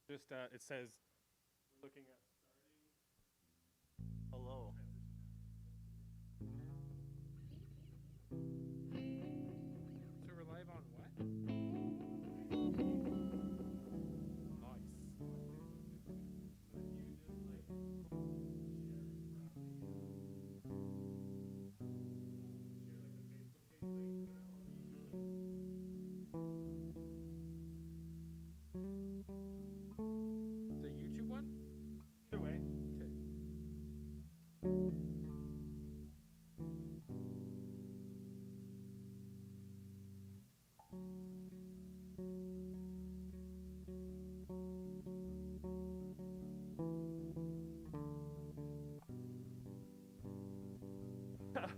Just it says we're looking at starting. Hello. So we're live on what? The YouTube one? Either way. Okay.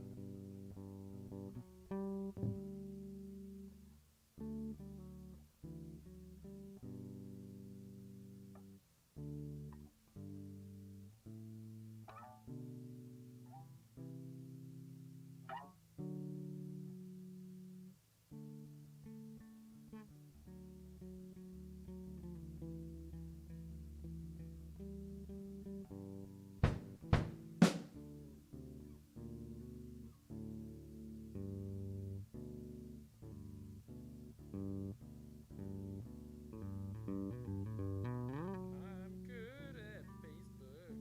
I'm good at Facebook.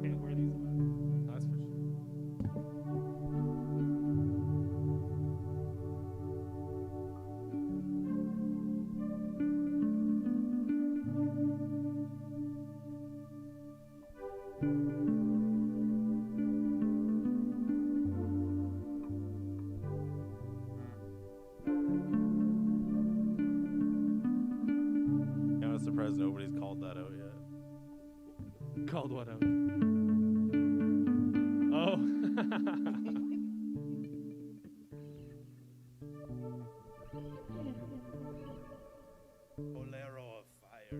Can't wear these left. That's for sure. Yeah, I'm surprised nobody's called that out yet. Called what out? Oh. Bolero of fire.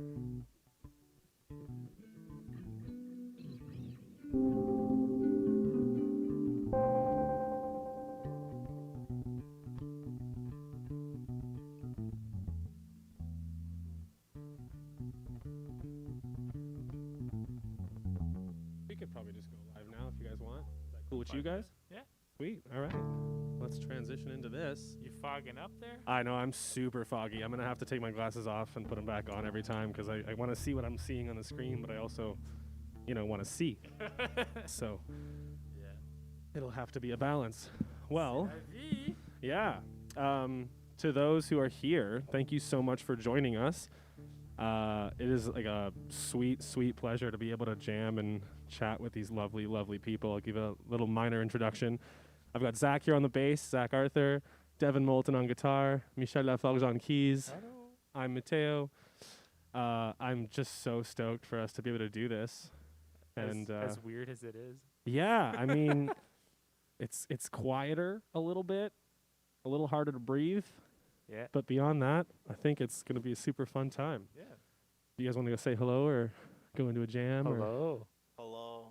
We could probably just go live now if you guys want. Is that cool with you Fine. guys? Yeah. Sweet. All right. Let's transition into this. You fogging up there? I know I'm super foggy. I'm gonna have to take my glasses off and put them back on every time because I want to see what I'm seeing on the screen, but I also, want to see. So Yeah. it'll have to be a balance. Well, IV. yeah. To those who are here, thank you so much for joining us. It is like a sweet, sweet pleasure to be able to jam and chat with these lovely, lovely people. I'll give a little minor introduction. I've got Zach here on the bass, Zach Arthur, Devon Moulton on guitar, Michel Laforge on keys. Hello. I'm Mateo. I'm just so stoked for us to be able to do this. And As weird as it is. yeah, I mean, it's quieter a little bit, a little harder to breathe. Yeah. But beyond that, I think it's going to be a super fun time. Yeah. Do you guys want to go say hello or go into a jam? Or Hello. Hello.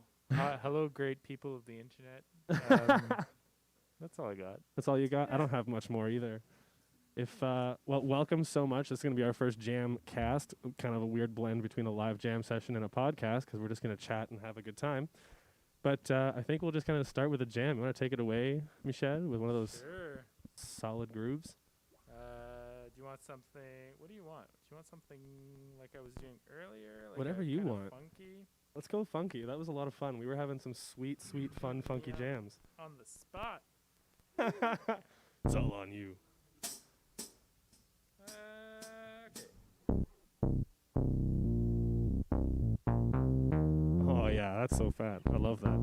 Hello, great people of the internet. That's all I got. That's all you got? I don't have much more either. Well, welcome so much. This is going to be our first jam cast, kind of a weird blend between a live jam session and a podcast because we're just going to chat and have a good time. But I think we'll just kind of start with a jam. You want to take it away, Michel, with one of those Sure. solid grooves? Do you want something? What do you want? Do you want something like I was doing earlier? Like Whatever a you kinda want. Funky Let's go funky. That was a lot of fun. We were having some sweet, fun, funky Yeah. jams. on the spot. It's all on you. Okay. Oh, yeah, that's so fat. I love that.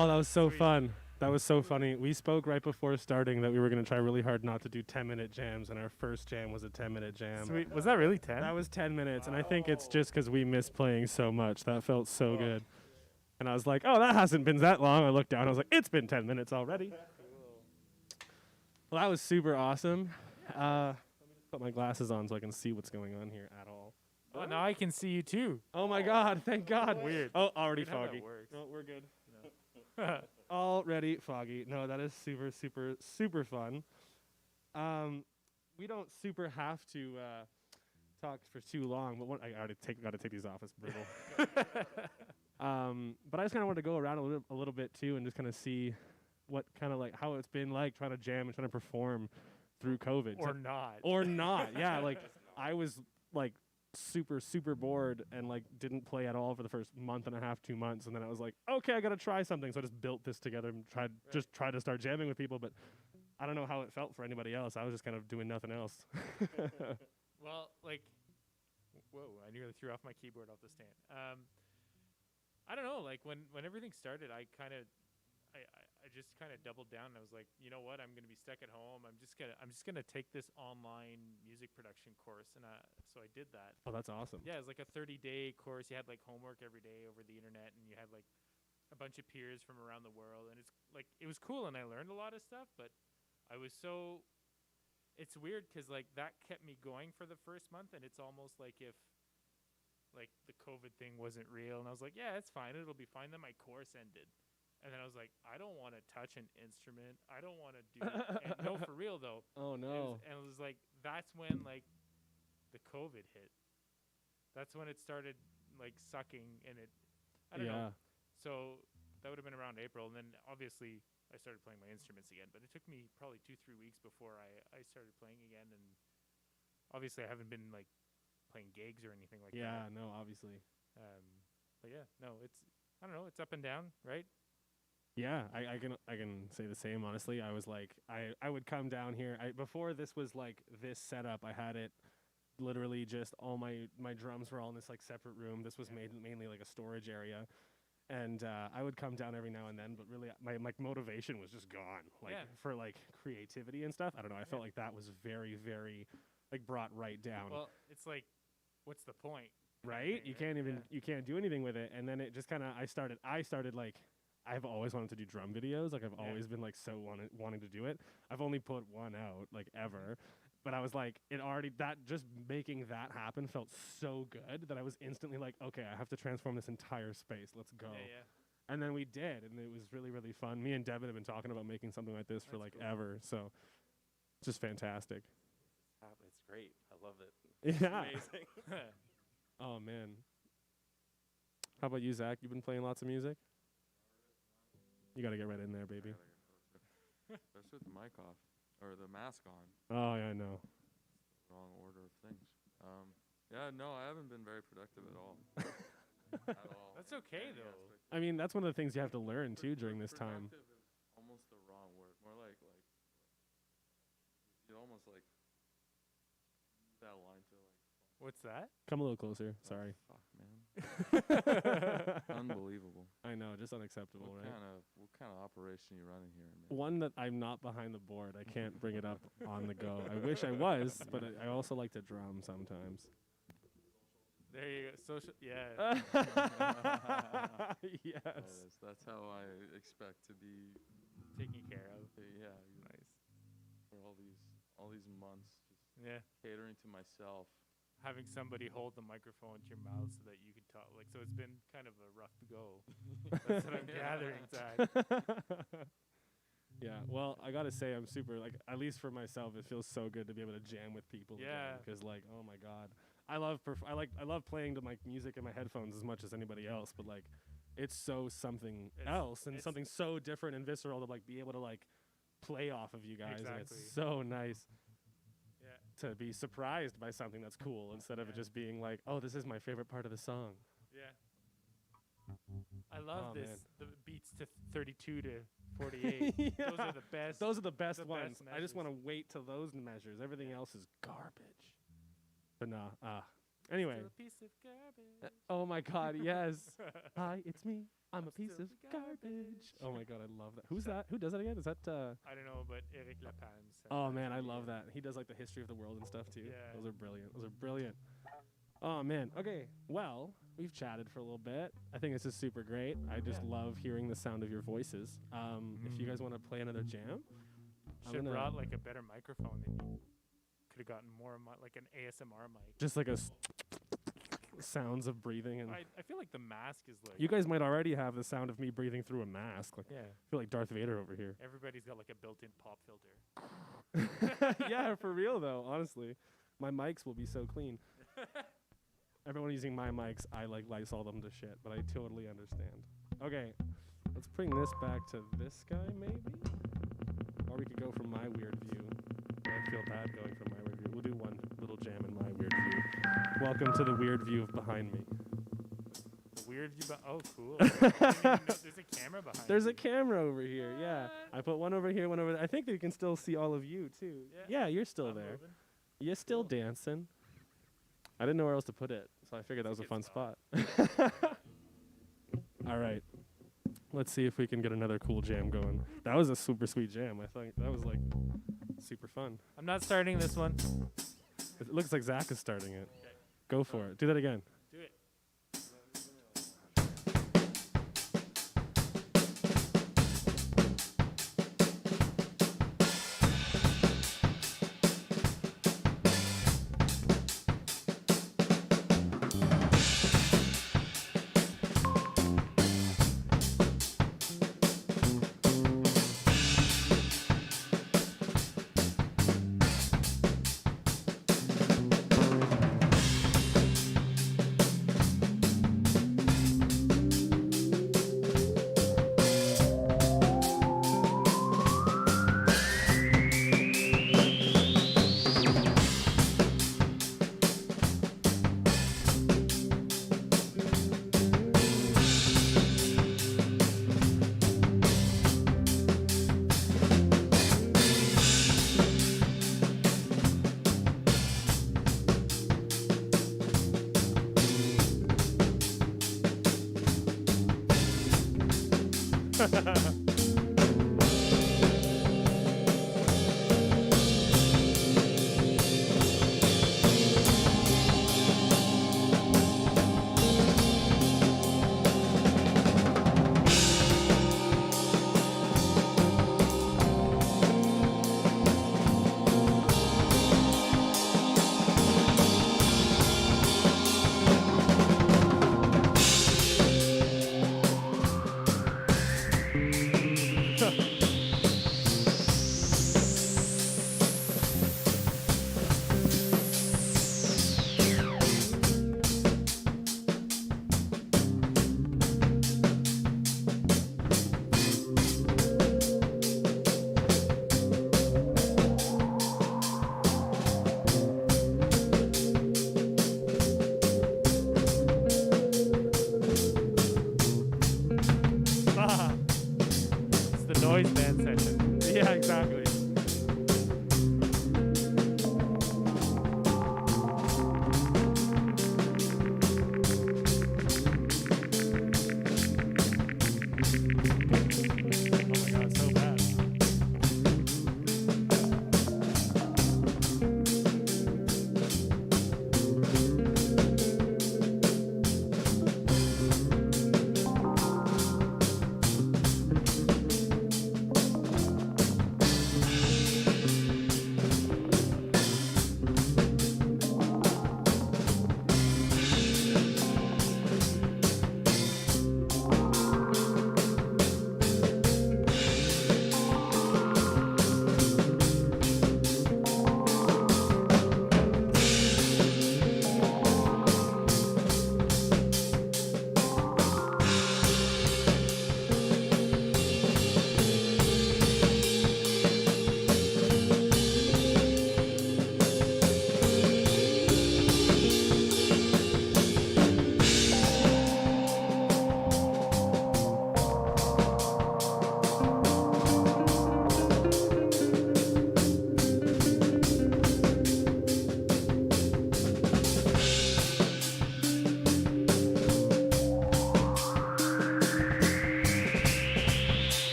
Oh, that was so Sweet. fun. That was so funny. We spoke right before starting that we were going to try really hard not to do 10-minute jams, and our first jam was a 10-minute jam. Sweet. Was that really 10? That was 10 minutes, and I think it's just because we miss playing so much. That felt so good. And I was like, oh, that hasn't been that long. I looked down. I was like, it's been 10 minutes already. Well, that was super awesome. Let me just put my glasses on so I can see what's going on here at all. Oh, now I can see you too. Oh, my God. Thank God. Weird. Oh, already Weird how that foggy. works. No, we're good. Already foggy. No, that is super, super, super fun. We don't super have to talk for too long, but I got to take these off. It's brutal. But I just kind of wanted to go around a little bit too, and just kind of see what kind of like how it's been like trying to jam and trying to perform through COVID. Or not. Or not. Yeah, like I was like super, super bored and like didn't play at all for the first month and a half, 2 months, and then I was like, okay, I gotta try something. So I just built this together and tried to start jamming with people, but I don't know how it felt for anybody else. I was just kind of doing nothing else. Well, like, whoa! I nearly threw off my keyboard off the stand. I don't know. Like when everything started, I just kind of doubled down. And I was like, you know what? I'm gonna be stuck at home. I'm just gonna take this online music production course, and so I did that. Oh, that's awesome. Yeah, it was like a 30-day course. You had like homework every day over the internet, and you had like a bunch of peers from around the world, and it was cool, and I learned a lot of stuff. But it's weird because like that kept me going for the first month, and it's almost like if like the COVID thing wasn't real, and I was like, yeah, it's fine, it'll be fine. Then my course ended, and then I was like, I don't want to touch an instrument. I don't want to do and no, for real though. Oh no. And it was like that's when like the COVID hit. That's when it started like sucking, and I don't know. So that would have been around April, and then obviously I started playing my instruments again. But it took me probably 2-3 weeks before I started playing again, and obviously I haven't been like playing gigs or anything like that. Yeah, no, obviously. But yeah, no, I don't know, it's up and down, right? Yeah, I can say the same. Honestly, I was like, I would come down here. Before this was like this setup, I had it literally just all my drums were all in this like separate room. This was mainly like a storage area, and I would come down every now and then. But really, my motivation was just gone. Like for like creativity and stuff. I don't know. I felt like that was very, very like brought right down. Well, it's like, what's the point? Right? You can't even you can't do anything with it. And then it just kind of I started like. I've always wanted to do drum videos. Like I've always been like so wanting to do it. I've only put one out like ever, but I was like just making that happen felt so good that I was instantly like, okay, I have to transform this entire space. Let's go. Yeah. And then we did, and it was really, really fun. Me and Devon have been talking about making something like this for like ever. So it's just fantastic. It's great. I love it. It's amazing. Oh man. How about you, Zach? You've been playing lots of music? You got to get right in there, baby. Especially with the mic off or the mask on. Oh, yeah, I know. Wrong order of things. Yeah, no, I haven't been very productive at all. At all. That's okay though. I mean, that's one of the things you have to learn too during this time. Productive is almost the wrong word. More like you almost like use that line to like. What's that? Come a little closer. Sorry. Fuck, man. Unbelievable. I know, just unacceptable, right? What kind of operation are you running here, man? One that I'm not behind the board. I can't bring it up on the go. I wish I was, but I also like to drum sometimes. There you go. Social, yeah. Yes. That's how I expect to be taken care of. Yeah. Nice. For all these months, just catering to myself. Having somebody hold the microphone to your mouth so that you can talk. Like, so it's been kind of a rough go. That's what I'm gathering, Zach. Yeah, well, I gotta say, I'm super, like, at least for myself, it feels so good to be able to jam with people. Yeah. Because, like, oh my God, I love playing to my music in my headphones as much as anybody else, but like, it's so something else and something so different and visceral to like be able to like play off of you guys. Exactly. And it's so nice. To be surprised by something that's cool instead of it just being like, oh, this is my favorite part of the song. Yeah. I love this. Man. The beats to 32 to 48. Those are the best. Those are the best ones. Best I just want to wait till those measures. Everything else is garbage. But nah, Anyway. Still a piece of garbage. Oh my God, yes. Hi, it's me. I'm a piece still of the garbage. Oh my God, I love that. Who's that? Who does that again? Is that I don't know, but Eric Lapalme said Oh that man, I video. love that. He does like the history of the world and stuff too. Yeah. Those are brilliant. Those are brilliant. Oh man. Okay. Well, we've chatted for a little bit. I think this is super great. I just love hearing the sound of your voices. If you guys want to play another jam, I'm Should have gonna- brought like a better microphone than you. Could have gotten more like an ASMR mic. just like a sounds of breathing, and I feel like the mask is like. you guys might already have the sound of me breathing through a mask. Like Yeah. I feel like Darth Vader over here. Everybody's got like a built-in pop filter. Yeah, for real though. Honestly, my mics will be so clean. Everyone using my mics, I like Lysol them to shit, but I totally understand. Okay, let's bring this back to this guy maybe, or we could go from my weird view. I feel bad going from my weird view. We'll do one little jam in my weird view. Welcome to the weird view of behind me. The weird view. Oh, cool. I didn't even know there's a camera behind. There's you. a camera over here. Yeah, I put one over here, one over there. I think they can still see all of you too. Yeah. Yeah, you're still I'm there. moving. You're still Cool. dancing. I didn't know where else to put it, so I figured that was It's a a fun good spot. All right. Let's see if we can get another cool jam going. That was a super sweet jam. I think that was like super fun. I'm not starting this one. It looks like Zach is starting it. Okay. Go for it. Do that again. Do it.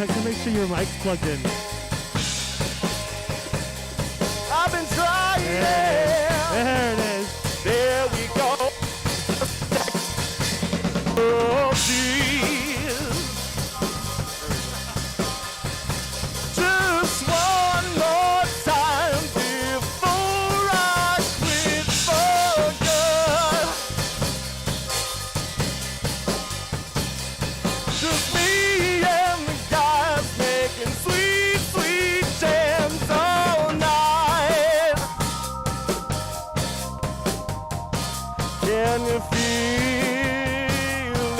check to make sure your mic's plugged in. I've been trying. There it is. There we go. Oh, geez. Just one more time before I quit for good. Just me and the guys making sweet, sweet jams all night. Can you feel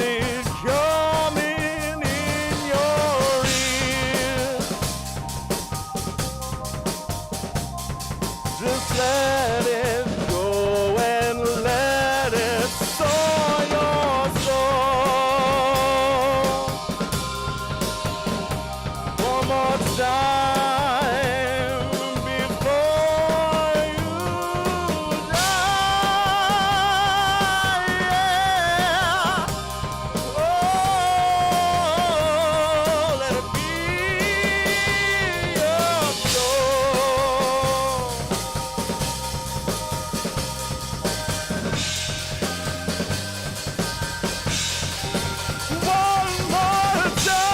it coming in your ears? Just let it go and let it soar your soul. One more time before you die. Yeah. Oh, let it be your soul. One more time.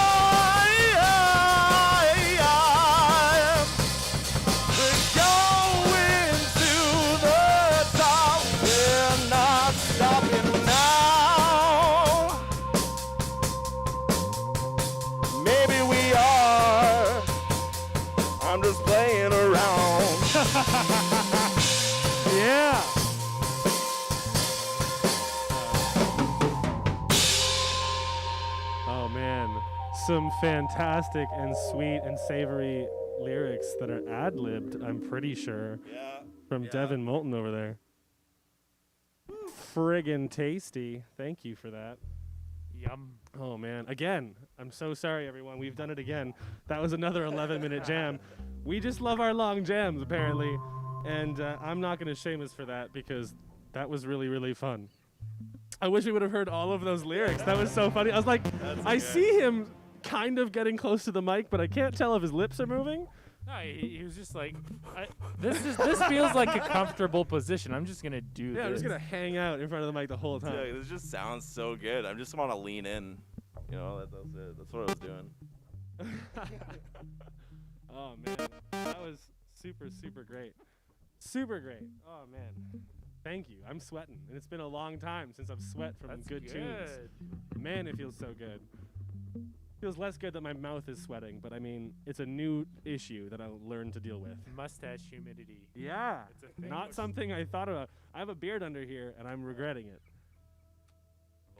We're going to the top. We're not stopping now. Maybe we are. I'm just playing around. Yeah. Oh man, some fantastic and sweet and savory lyrics that are ad-libbed, I'm pretty sure, Yeah. from Yeah. Devon Moulton over there. Friggin' tasty. Thank you for that. Yum. Oh man, again, I'm so sorry everyone, we've done it again. That was another 11-minute jam. We just love our long jams apparently, and I'm not gonna shame us for that because that was really, really fun. I wish we would have heard all of those lyrics. That was so funny. I was like, I see him kind of getting close to the mic, but I can't tell if his lips are moving. No, he was just like, this feels like a comfortable position. I'm just gonna do Yeah, this. I'm just gonna hang out in front of the mic the whole time. Dude, this just sounds so good. I just want to lean in. You know, that's it. That's what I was doing. Oh man, that was super, super great. Super great. Oh man, thank you. I'm sweating, and it's been a long time since I've sweat from That's good tunes. Man, it feels so good. Feels less good that my mouth is sweating, but I mean, it's a new issue that I'll learn to deal with. Mustache humidity. Yeah, It's a thing. not something I thought about. I have a beard under here, and I'm regretting it.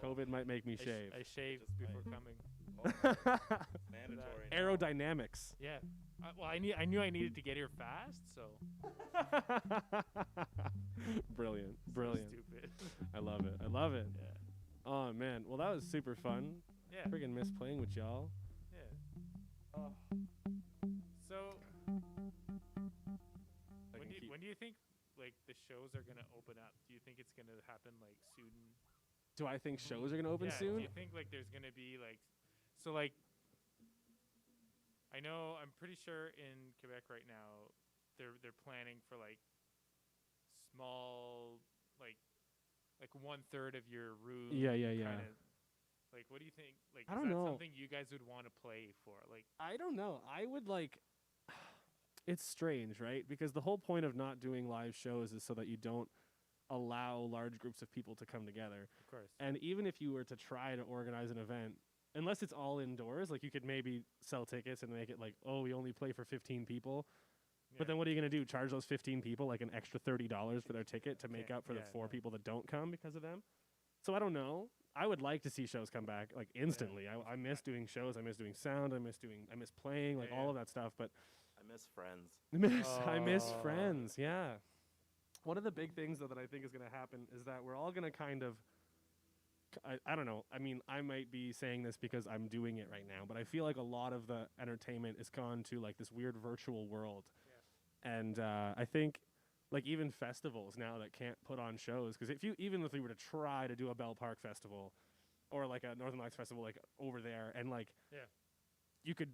COVID might make me shave. I shaved Just before wait. coming. Mandatory. Aerodynamics. Yeah. Well, I knew I needed to get here fast, so. Brilliant, brilliant. Stupid. I love it. I love it. Yeah. Oh man, well that was super fun. Yeah. Friggin' miss playing with y'all. Yeah. So when do you think like the shows are gonna open up? Do you think it's gonna happen like soon? Do I think shows are gonna open Yeah, soon? do you think like there's gonna be like so like I know I'm pretty sure in Quebec right now they're planning for like small like 1/3 of your room. Yeah. Kinda, like what do you think? Like I is don't that know. something you guys would want to play for? Like I don't know. I would like. It's strange, right? Because the whole point of not doing live shows is so that you don't allow large groups of people to come together. of course. And even if you were to try to organize an event, unless it's all indoors, like you could maybe sell tickets and make it like, oh, we only play for 15 people. But then what are you going to do? Charge those 15 people like an extra $30 for their ticket to make up for the 4 people that don't come because of them? So I don't know. I would like to see shows come back like instantly. I miss doing shows. I miss doing sound. I miss playing, like all of that stuff. But I miss friends. I miss Oh. friends. Yeah. One of the big things though that I think is going to happen is that we're all going to kind of I don't know. I mean, I might be saying this because I'm doing it right now, but I feel like a lot of the entertainment is gone to like this weird virtual world. Yeah. And I think like even festivals now that can't put on shows, because even if we were to try to do a Bell Park festival or like a Northern Lights festival like over there, and like you could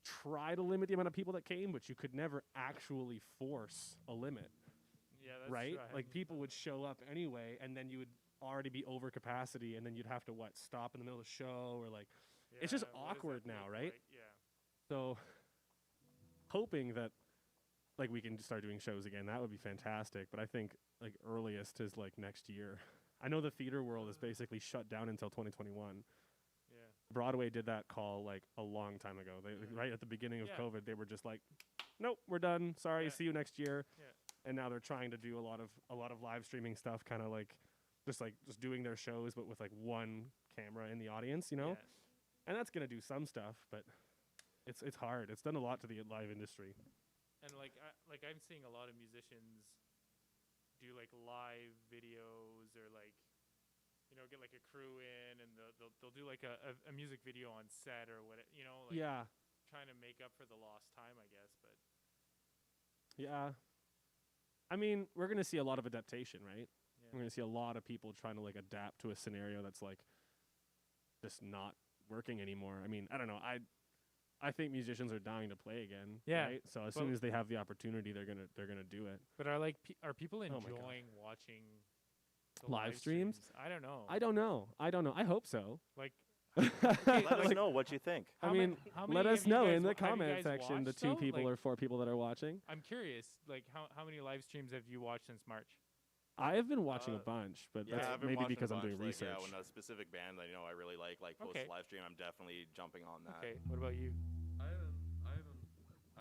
try to limit the amount of people that came, but you could never actually force a limit, Yeah, that's right? true. I Like hadn't- people would show up anyway, and then you would already be over capacity, and then you'd have to stop in the middle of the show, or like it's just Yeah, what does that awkward now, look right? like? Yeah. So hoping that like we can start doing shows again, that would be fantastic. But I think like earliest is like next year. I know the theater world is basically shut down until 2021. Yeah. Broadway did that call like a long time ago. They right at the beginning of Yeah. COVID, they were just like, "Nope, we're done. Sorry, Yeah. see you next year." Yeah. And now they're trying to do a lot of live streaming stuff, kind of like just doing their shows, but with like one camera in the audience, you know. Yeah. And that's gonna do some stuff, but it's hard. It's done a lot to the live industry. And like I'm seeing a lot of musicians do like live videos or like get like a crew in and they'll do like a music video on set or what like Yeah, trying to make up for the lost time, I guess. But yeah. I mean, we're gonna see a lot of adaptation, right? yeah. We're gonna see a lot of people trying to like adapt to a scenario that's like just not working anymore. I mean, I don't know. I think musicians are dying to play again. Yeah, Right? So as but- soon as they have the opportunity, they're gonna do it. But are people Oh my God. enjoying watching the Live streams? I don't know. I don't know. I hope so. like Let us know what you think. I how mean, how let many us have you know guys in the wa- have you comment guys section the watched, 2 though? people Like, or 4 people that are watching. I'm curious, like how many live streams have you watched since March? I have been watching a Uh, bunch, but Yeah, that's I've been maybe watching a because I'm bunch, doing like, research. Yeah, when a specific band I really like posts Okay. live stream, I'm definitely jumping on that. Okay, what about you? I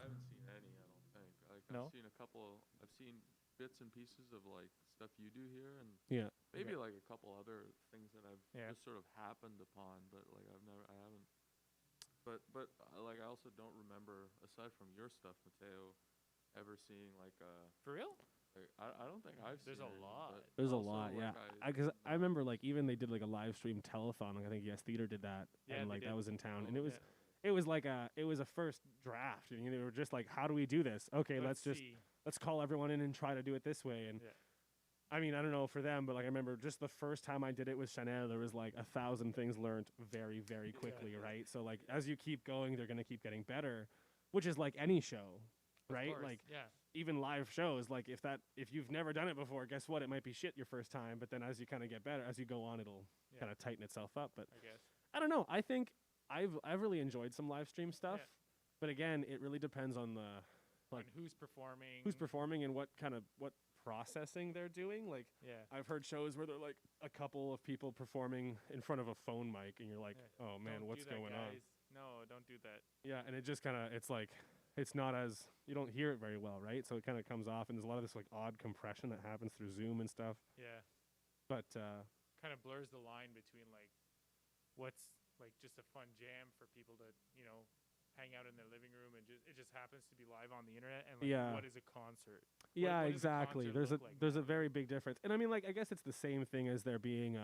haven't seen any. I don't think. Like No? I've seen a couple. I've seen bits and pieces of like stuff you do here, and Yeah. maybe Okay. like a couple other things that I've Yeah. just sort of happened upon, but like I haven't. But like I also don't remember, aside from your stuff, Mateo, ever seeing like For real? like I don't think I've There's seen a any, lot. but There's a also, lot, yeah. like, Because I remember like even they did like a live stream telethon. Like I think Yes Theater did that, Yeah, and they like that did. was in town, and Oh, it was like it was a first draft, and they were just like, how do we do this? Okay, let's see. call everyone in and try to do it this way. And Yeah. I mean, I don't know for them, but like I remember just the first time I did it with Chanel, there was like 1,000 things learned very, very quickly, right? So like as you keep going, they're gonna keep getting better, which is like any show, Of right? course, Like yeah. even live shows, like if you've never done it before, guess what? It might be shit your first time, but then as you kind of get better, as you go on, it'll Yeah. kind of tighten itself up. But I guess. I don't know. I think I've really enjoyed some live stream stuff, but again, it really depends on the like And who's performing? who's performing and what processing they're doing. Like Yeah. I've heard shows where they're like a couple of people performing in front of a phone mic, and you're like, Yeah. oh man, Don't what's do that, going on? guys. No, don't do that. Yeah, and it just kind of it's like it's not as you don't hear it very well, right? So it kind of comes off, and there's a lot of this like odd compression that happens through Zoom and stuff. Yeah. But Kind of blurs the line between like what's like just a fun jam for people to, hang out in their living room and it just happens to be live on the internet and like Yeah. what is a concert? yeah, what does a exactly. concert There's look like there's a now? very big difference, and I mean, like I guess it's the same thing as there being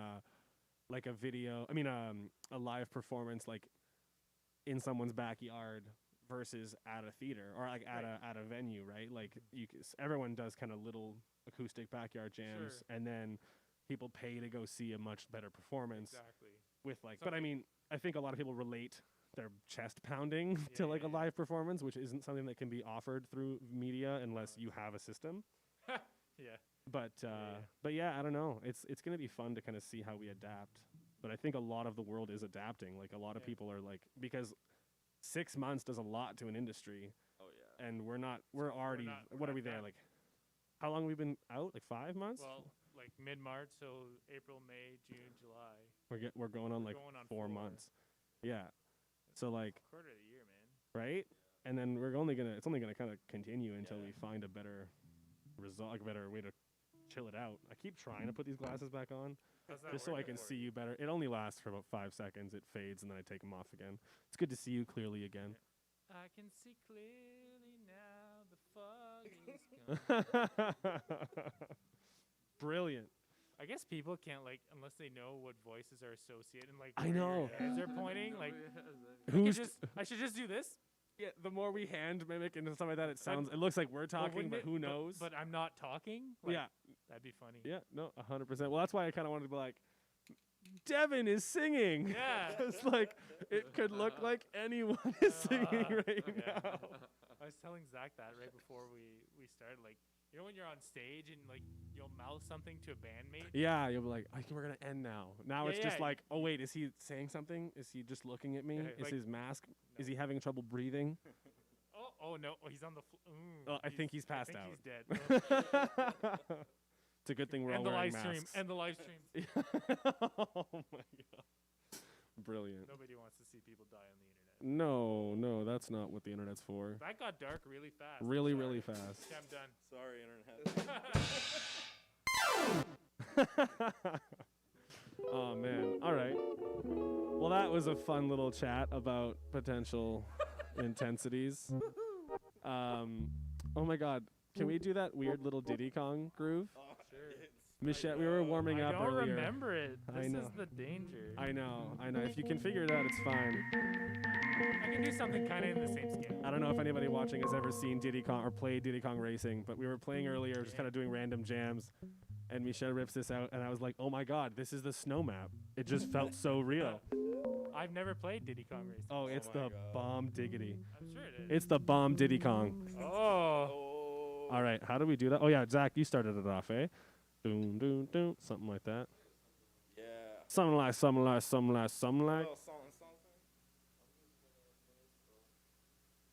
like a video. I mean, a live performance like in someone's backyard versus at a theater or like at Right. a venue, right? Like everyone does kind of little acoustic backyard jams, Sure. and then people pay to go see a much better performance Exactly. with like. Some But I mean, I think a lot of people relate their chest pounding to Yeah, like a yeah, live performance, which isn't something that can be offered through media unless you have a system. Yeah. But yeah. but yeah, I don't know. It's gonna be fun to kind of see how we adapt. But I think a lot of the world is adapting. Like a lot of Yeah. people are like because 6 months does a lot to an industry, Oh yeah. and we're already not- we're what are not we there done. like? How long have we been out? Like 5 months? Well, like mid-March, so April, May, June, July. we're going on we're like going on 4 months. Yeah. So like Quarter of the year, man. right, and then it's only gonna kind of continue until we find a better result, like a better way to chill it out. I keep trying to put these glasses back on. How's that Just so I working can for see you better. It only lasts for about 5 seconds. It fades, and then I take them off again. It's good to see you clearly again. I can see clearly now. The fog is gone. Brilliant. I guess people can't like unless they know what voices are associated and like I where know. your hands are pointing. Like Who's I should just do this. yeah? The more we hand mimic and stuff like that, it looks like we're talking, wouldn't but it- who knows? But I'm not talking. Like, yeah, that'd be funny. yeah, no, 100%. Well, that's why I kind of wanted to be like, Devon is singing. Yeah. It's like it could look like anyone is singing right now. I was telling Zach that right before we started. Like, you know when you're on stage and like you'll mouth something to a bandmate? Yeah, you'll be like, I think we're gonna end now. Now Yeah, it's just yeah. like, oh wait, is he saying something? Is he just looking at me? Yeah, Is like- his mask? Is he having trouble breathing? Oh no, he's on the Oh, I think he's passed I think out. he's dead. It's a good thing we're all End the wearing live stream. masks. End the live stream. Oh my god, brilliant. Nobody wants to see people die on the internet. No, that's not what the internet's for. That got dark really fast. Really, Sorry. really fast. Okay, I'm done. Sorry, internet. Oh man. All right. Well, that was a fun little chat about potential intensities. Oh my god. Can we do that weird little Diddy Kong groove? Michel, we were warming I up don't earlier. remember it. I This know. is the danger. I know. If you can figure it out, it's fine. I can do something kind of in the same scale. I don't know if anybody watching has ever seen Diddy Kong or played Diddy Kong Racing, but we were playing earlier, just kind of doing random jams, and Michel rips this out, and I was like, oh my god, this is the snow map. It just felt so real. I've never played Diddy Kong Racing. Oh, it's the bomb diggity. I'm sure it is. It's the bomb Diddy Kong. Oh. All right, how do we do that? Oh yeah, Zach, you started it off, eh? Doom, doom, doom, something like that. Yeah. Something like.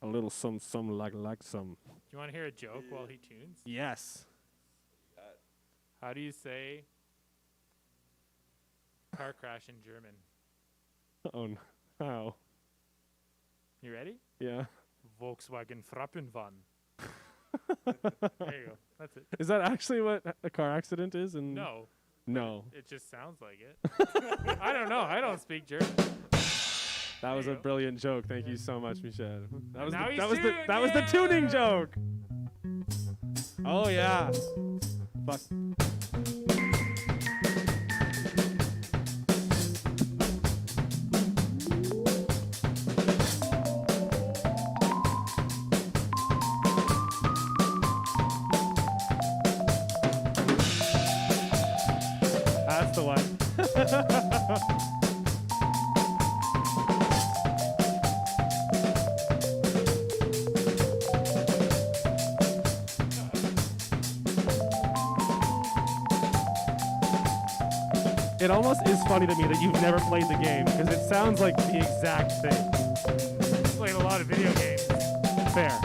A little some like some. Do you want to hear a joke while he tunes? Yes. How do you say car crash in German? Oh no. How? You ready? Yeah. Volkswagen Frappenwan. There you go. That's it. Is that actually what a car accident is? And No, No. it just sounds like it. I don't know. I don't speak German. That was you a go. brilliant joke. Thank you so much, Michel. That was Now the, he's that was the tuned, that was the yeah! tuning joke. Oh yeah. Fuck. That's the one. It almost is funny to me that you've never played the game because it sounds like the exact thing. Played a lot of video games. Fair.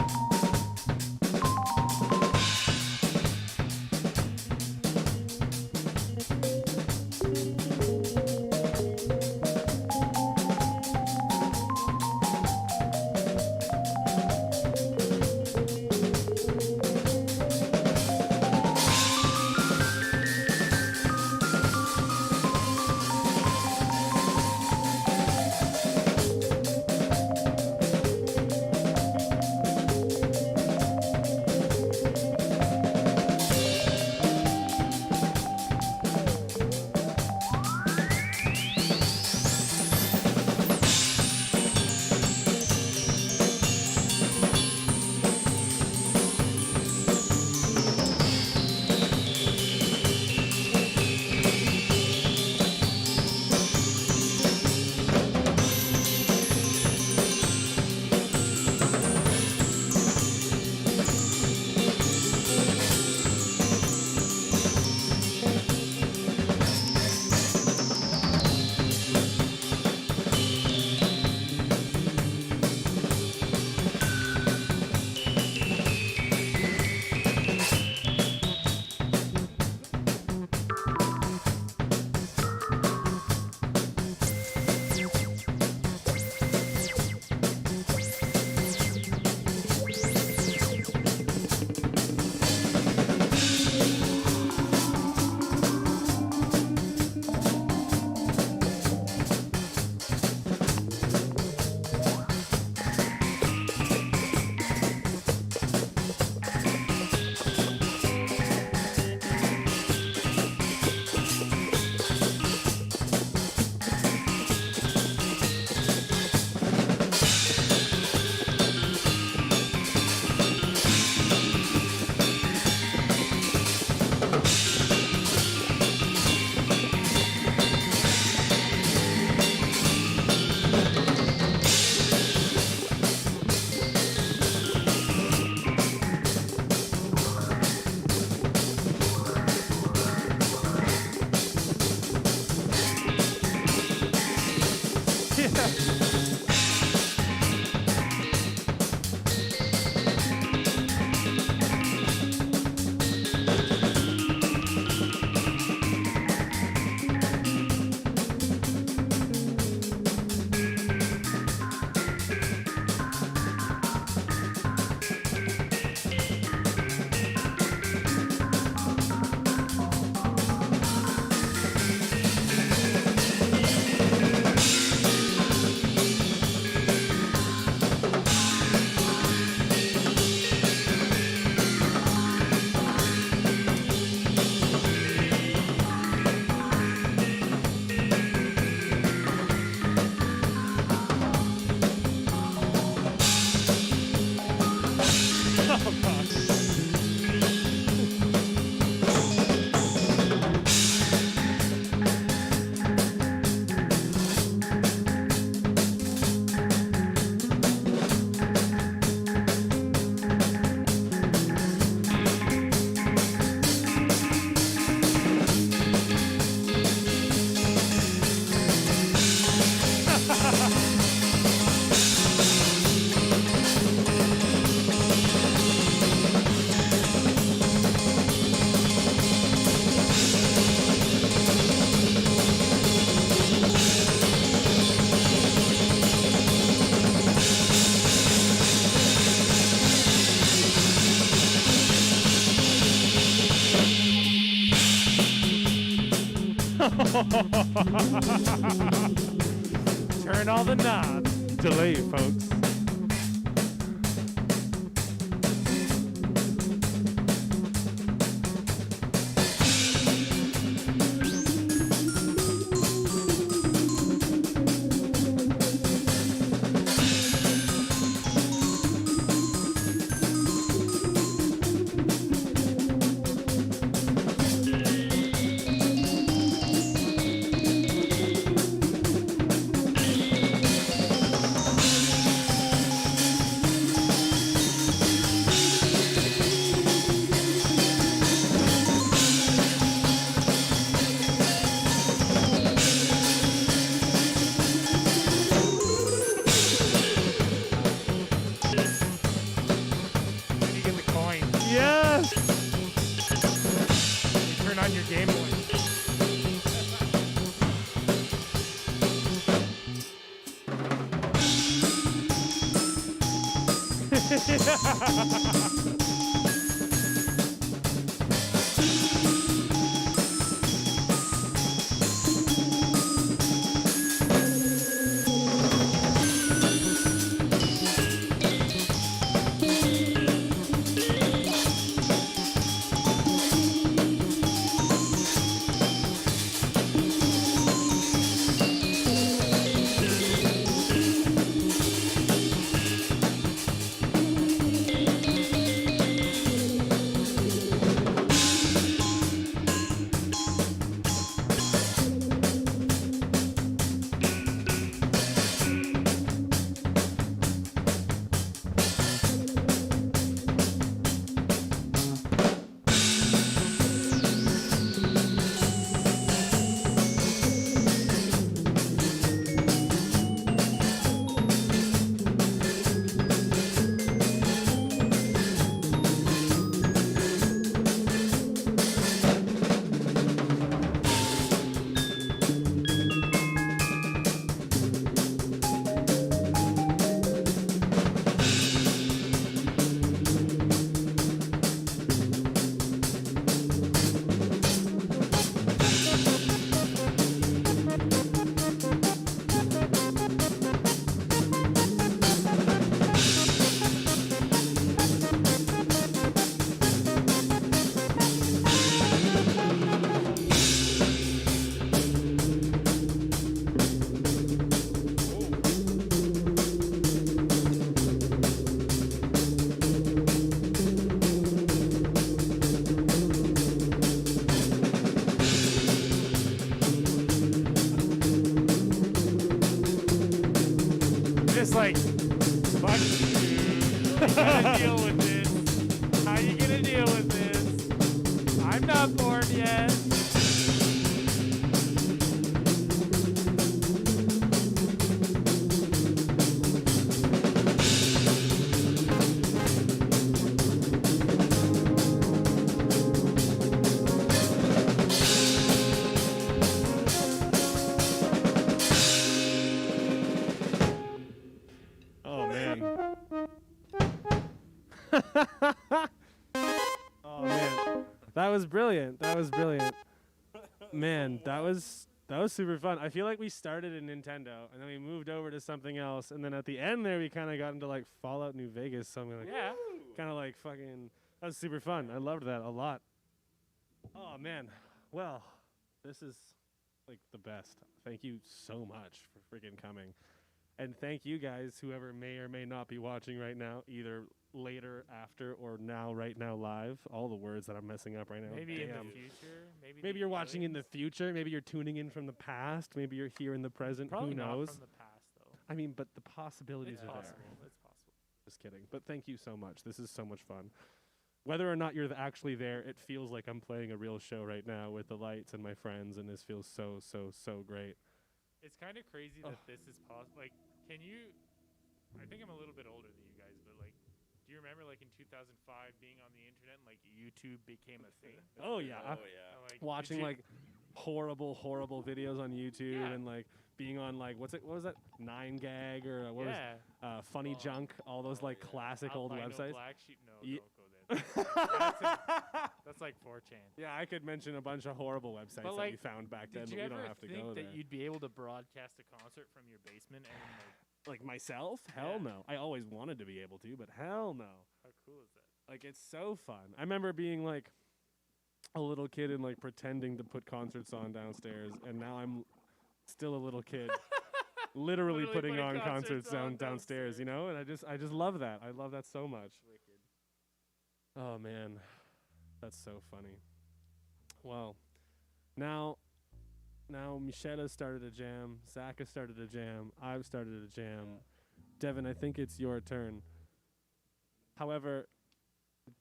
Turn all the knobs. Delay, folks. You get the coin. Yes! You turn on your Game Boy. Just like, fuck you. You gotta deal with this. How you gonna deal with this? I'm not born yet. Oh, man. Oh, man. That was brilliant. That was brilliant. Man, that was super fun. I feel like we started in Nintendo, and then we moved over to something else, and then at the end there, we kind of got into, like, Fallout New Vegas, something like Yeah. kind of like fucking, that was super fun. I loved that a lot. Oh, man. Well, this is, like, the best. Thank you so much for freaking coming. And thank you guys, whoever may or may not be watching right now, either later, after, or now, right now, live. All the words that I'm messing up right now. Maybe in Damn. the future. Maybe you're watching in the future. Maybe you're tuning in from the past. Maybe you're here in the present. Probably Who knows? not from the past, though. I mean, but the possibilities It's are possible. there. It's possible. Just kidding. But thank you so much. This is so much fun. Whether or not you're actually there, it feels like I'm playing a real show right now with the lights and my friends, and this feels so, so, so great. It's kind of crazy that this is possible. Like, can you? I think I'm a little bit older than you guys, but like, do you remember like in 2005 being on the internet and like YouTube became a thing? Oh, yeah. Oh yeah. And, like, Watching did you- like horrible videos on YouTube Yeah. and like being on like what was that 9gag or what yeah. was Funny Junk, all those like classic old Albino websites. Black sheep. No, Ye- don't go there. That's like 4chan. Yeah, I could mention a bunch of horrible websites that we like, found back then, Did but you we ever don't have to think go that there. you'd be able to broadcast a concert from your basement and Like myself? Hell Yeah. no. I always wanted to be able to, but hell no. how cool is that? Like, it's so fun. I remember being like a little kid and like pretending to put concerts on downstairs, and now I'm still a little kid. Literally putting on concerts downstairs, you know? And I just love that. I love that so much. Wicked. Oh man. That's so funny. Well, now Michel has started a jam, Zach has started a jam, I've started a jam. Devon, I think it's your turn. However,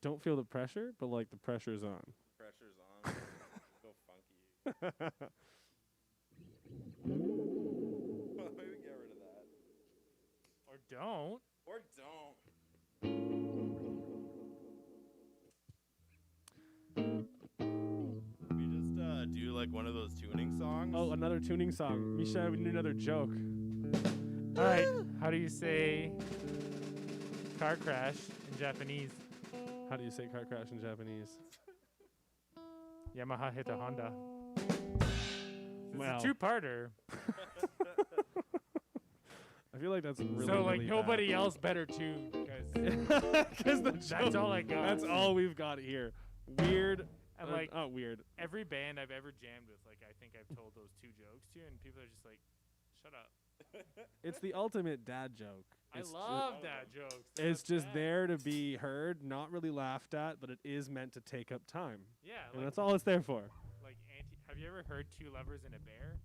don't feel the pressure, but like the pressure's on. Pressure's on. Go funky. Maybe get rid of that. Or don't. Or don't. We just do like one of those tuning songs. Oh, another tuning song. Michel, we need another joke. All right. How do you say car crash in Japanese? How do you say car crash in Japanese? Yamaha hit a Honda. Well. It's a two-parter. I feel like that's really So like really nobody bad. else better tune because Because that's all I got. That's all we've got here. Weird. And like oh, weird. every band I've ever jammed with, like I think I've told those two jokes to, and people are just like, "Shut up." It's the ultimate dad joke. I It's love that jokes. They're It's the just best. there to be heard, not really laughed at, but it is meant to take up time. Yeah, And like, that's all it's there for. like have you ever heard Two Lovers and a Bear?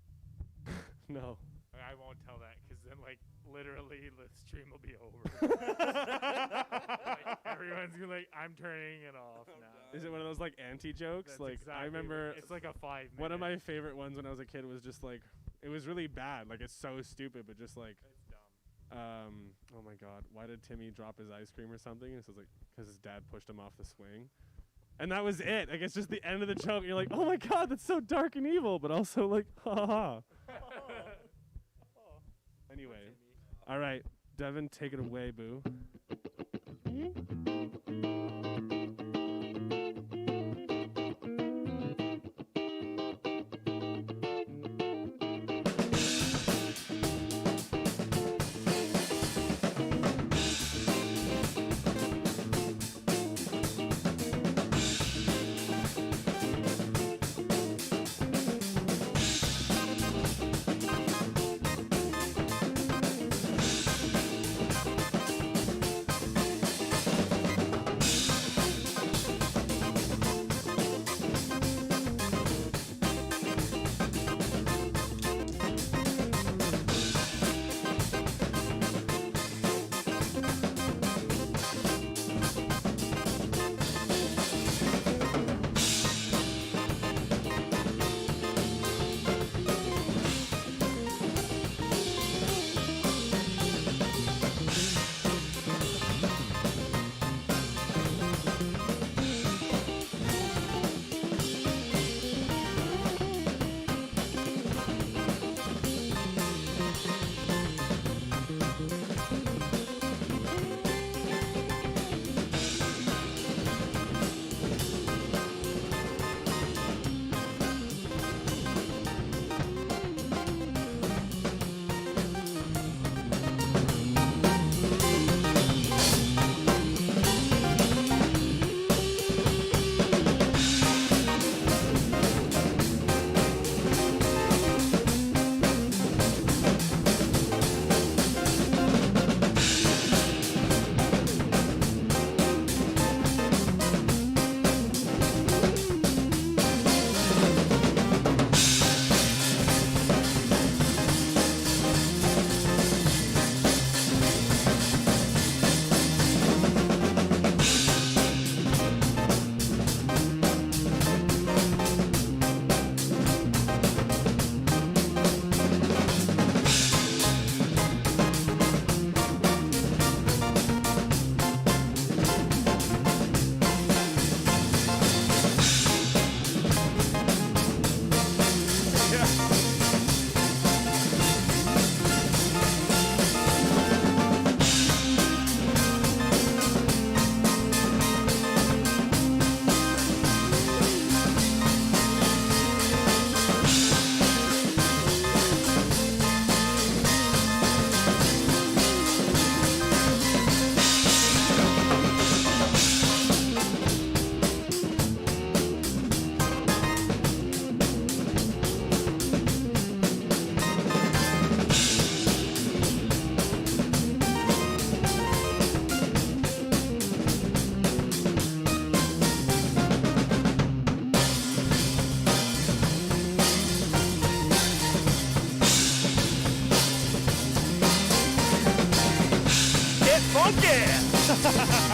No. I won't tell that because then like literally the stream will be over. Like, everyone's gonna like, I'm turning it off now. Is it one of those like anti-jokes? That's like exactly I remember it's like a 5 minute. one of my favorite ones when I was a kid was just like it was really bad. Like it's so stupid, but just like It's dumb. oh my god, why did Timmy drop his ice cream or something? And so it's like because his dad pushed him off the swing. And that was it. Like it's just the end of the joke. And you're like, oh my god, that's so dark and evil, but also like, ha ha ha. Anyway, all right, Devon, take it away, boo. funky.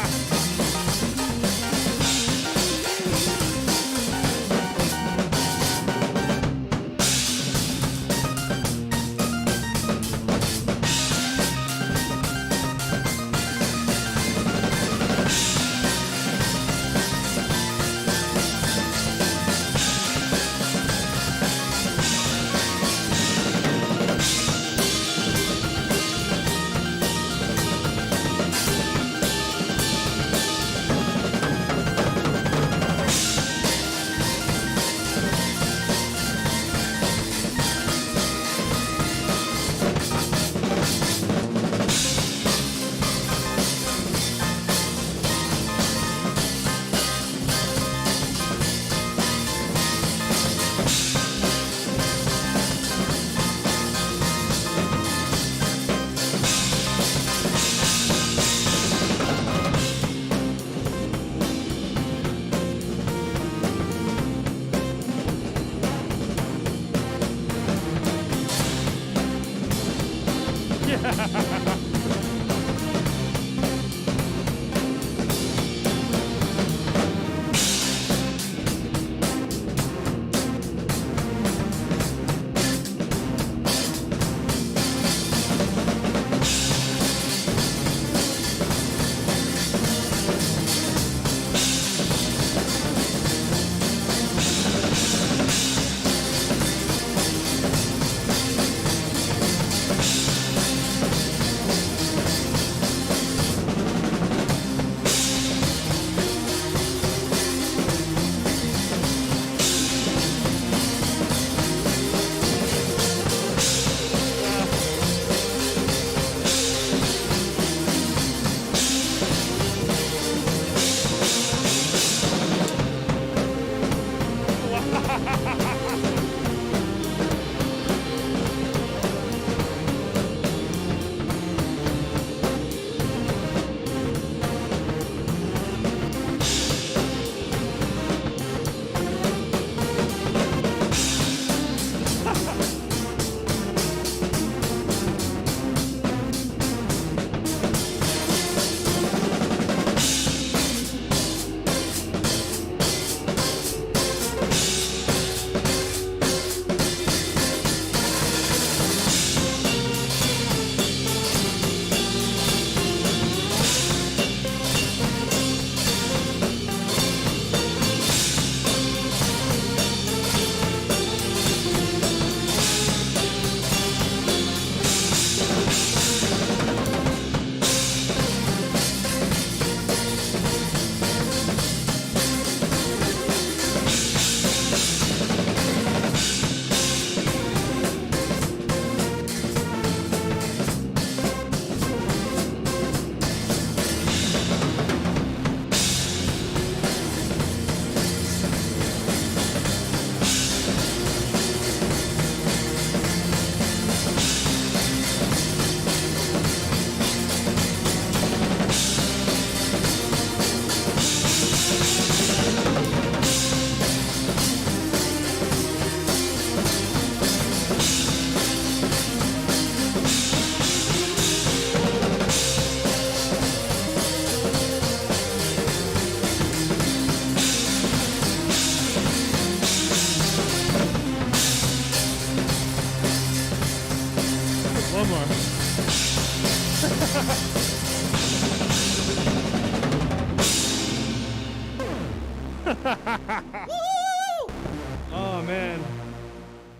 Oh man,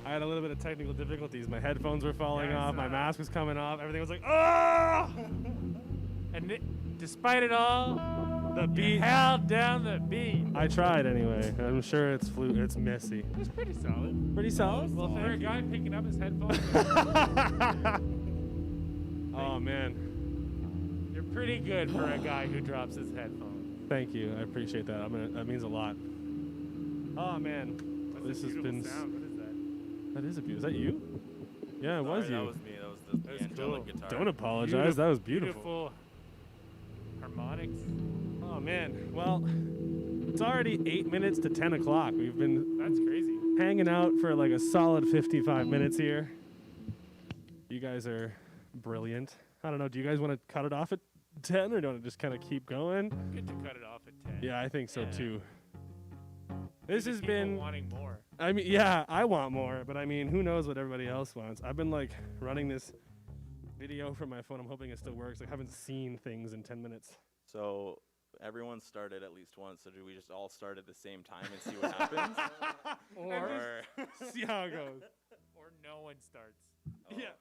I had a little bit of technical difficulties. My headphones were falling off. My mask was coming off. Everything was like, oh! And despite it all, The beat. you held down the beat. I tried anyway. I'm sure it's it's messy. It was pretty solid. Pretty solid. Well, for a guy picking up his headphones, Oh man, you're pretty good for a guy who drops his headphones. thank you. I appreciate that. That means a lot. Oh man, That's this a has beautiful been. sound. What is that? That is a beautiful. Is that you? Yeah, it was Sorry, you. That was me. That was the That was angelic cool. guitar. Don't apologize. That was beautiful. Beautiful harmonics. Oh man. Well, it's already 8 minutes to 10 o'clock. We've been That's crazy. hanging out for like a solid 55 minutes here. You guys are brilliant. I don't know. Do you guys want to cut it off at 10, or do you want to just kind of keep going? Good to cut it off at 10. Yeah, I think so Yeah. too. This The has people been. wanting more. I mean, yeah, I want more, but I mean, who knows what everybody else wants? I've been like running this video from my phone. I'm hoping it still works. I haven't seen things in 10 minutes. So everyone started at least once. So do we just all start at the same time and see what happens? Or See how it goes. Or no one starts. Yeah.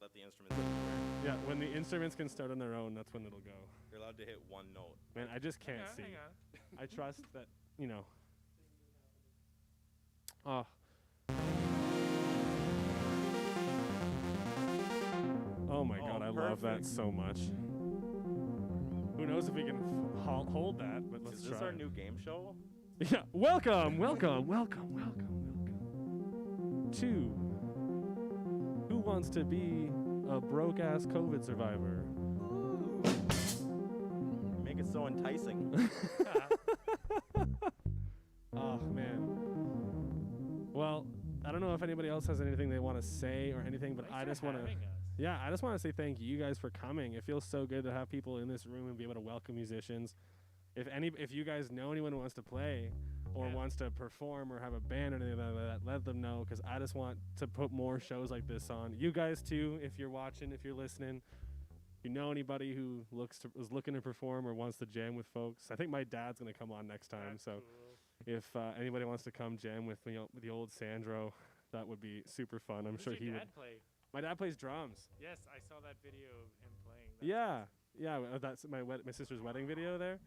Let the instruments do the work. Yeah, when the instruments can start on their own, that's when it'll go. You're allowed to hit one note. Man, I just can't Hang on, see. hang on. I trust that, you know. Oh. Oh my God, I love that perfect. so much. Who knows if we can hold that, but let's Is try. this our new game show? Yeah, welcome to Who Wants to Be a Broke-Ass COVID Survivor? Make it so enticing. Oh, man. Well, I don't know if anybody else has anything they want to say or anything, but I Thanks just for want to... having us. Yeah, I just want to say thank you guys for coming. It feels so good to have people in this room and be able to welcome musicians. If you guys know anyone who wants to play or Yeah. wants to perform or have a band or anything like that, let them know, because I just want to put more shows like this on. You guys too, if you're watching, if you're listening, you know anybody who is looking to perform or wants to jam with folks. I think my dad's gonna come on next time, That's so cool. if anybody wants to come jam with me, with the old Sandro, that would be super fun. I'm Who's sure your he would. dad play? My dad plays drums. Yes, I saw that video of him playing. That's my sister's wedding video there.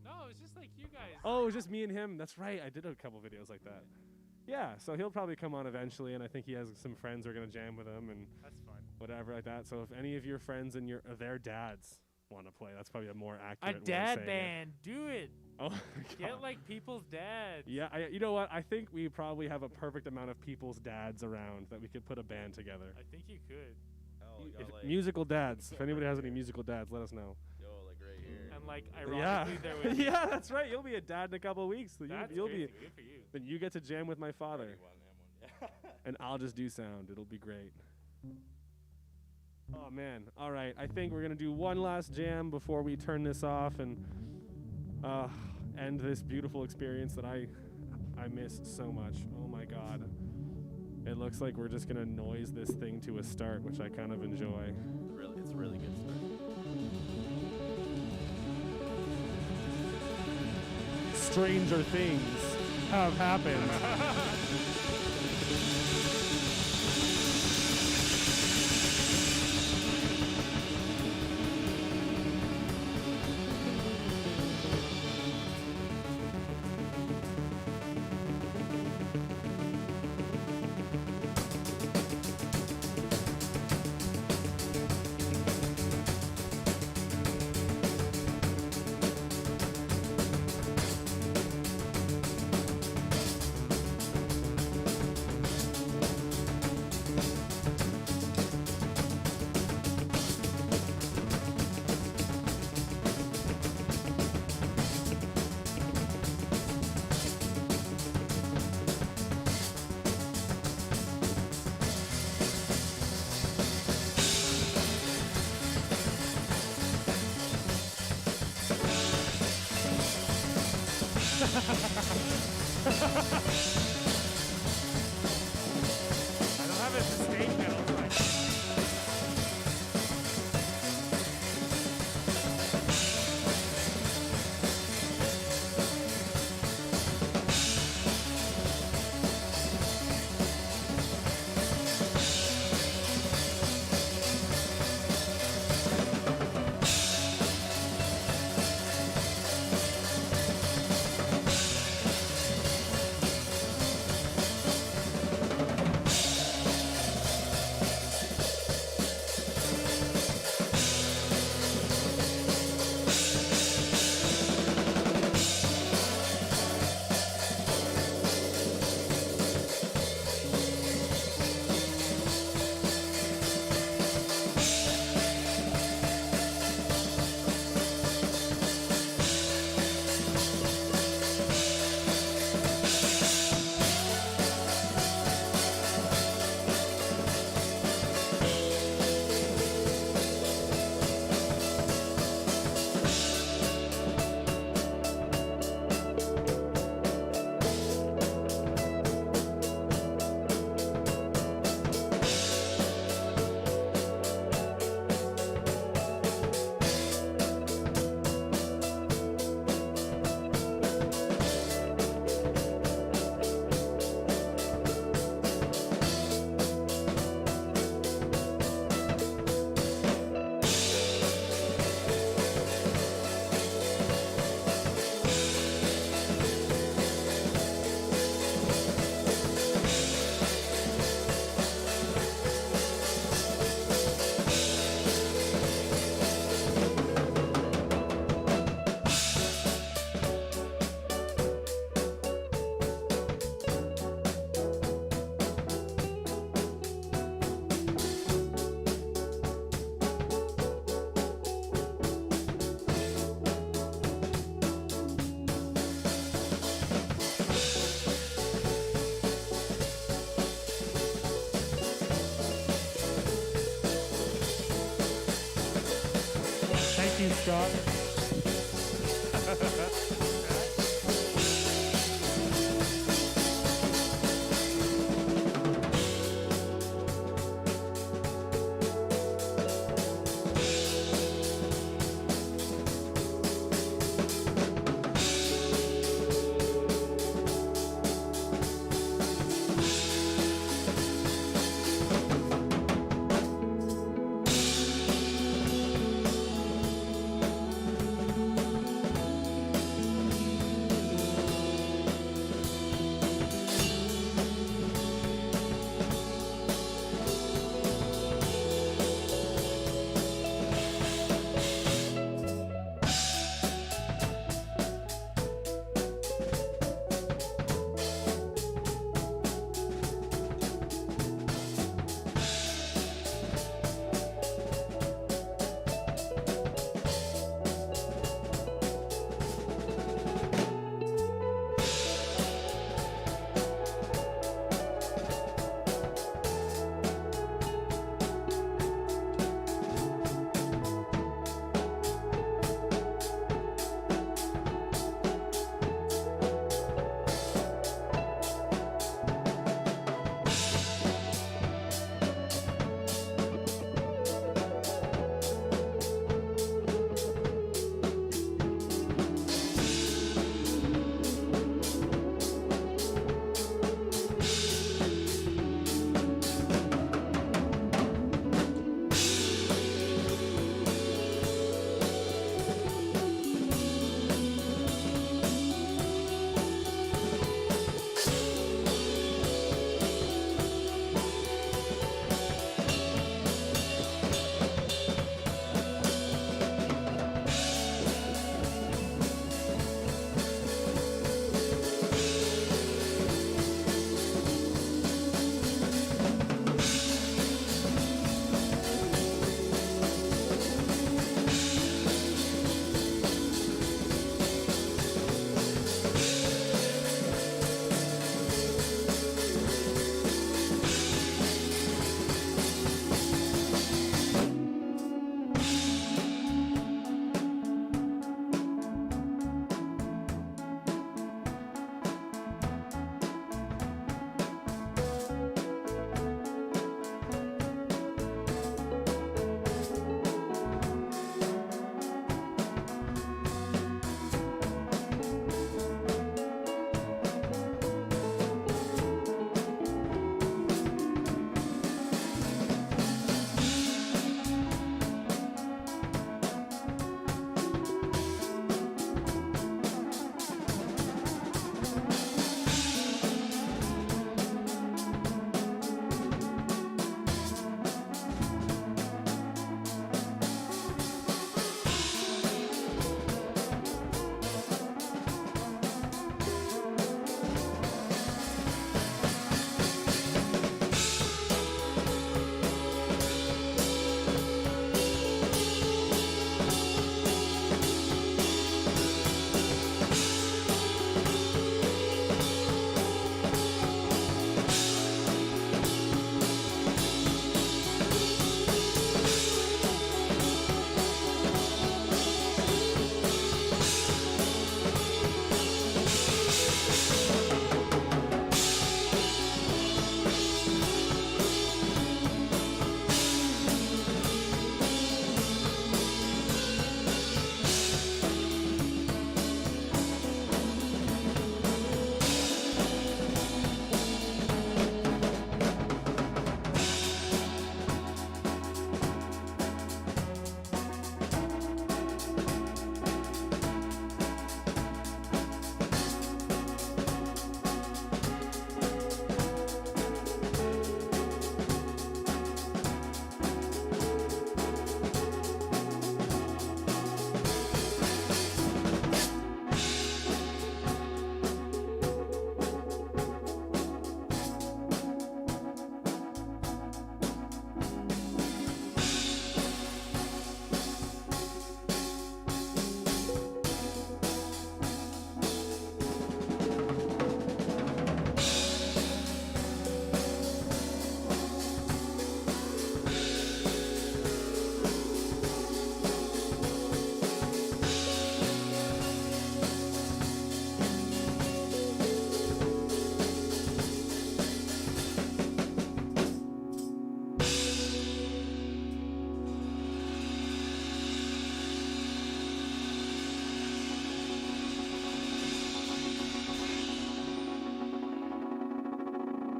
No, it was just like you guys. Oh, it was just me and him. That's right. I did a couple videos like that. Yeah, so he'll probably come on eventually, and I think he has some friends who are gonna jam with him and That's fun. whatever like that. So if any of your friends and their dads want to play, that's probably a more A accurate way of dad saying it. band, do it. Oh, my Get God. like people's dads. Yeah, you know what? I think we probably have a perfect amount of people's dads around that we could put a band together. I think you could. Hell, you If got like, musical dads. If anybody has any musical dads, let us know. yo, like right here. And like Yeah, ironically, there would be. yeah, that's right. You'll be a dad in a couple of weeks. So That's you'll crazy. be. Good for you. Then you get to jam with my father, Already won that one, yeah. and I'll just do sound. It'll be great. Oh man! All right, I think we're gonna do one last jam before we turn this off and end this beautiful experience that I missed so much. Oh my God! It looks like we're just gonna noise this thing to a start, which I kind of enjoy. It's a really good start. Stranger things have happened. I don't have a sustain pedal. So you, Scott.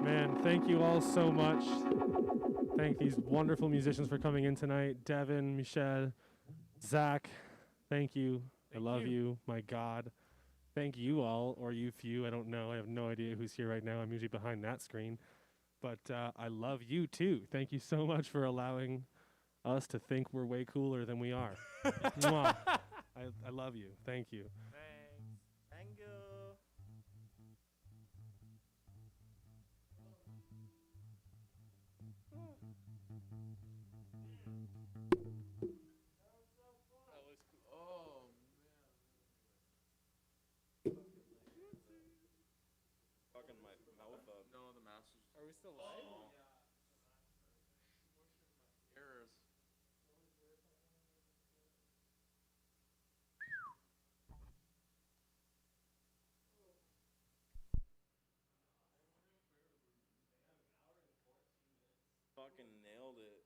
Man, thank you all so much. Thank these wonderful musicians for coming in tonight. Devon, Michel, Zach, thank you. I Thank love you. you. My God. Thank you all, or you few. I don't know. I have no idea who's here right now. I'm usually behind that screen. But I love you too. Thank you so much for allowing us to think we're way cooler than we are. Mwah. I love you. Thank you. Thanks. Thank you. Oh Fucking my mouth up. no, the masters. Are we still live? Errors. Fucking nailed it.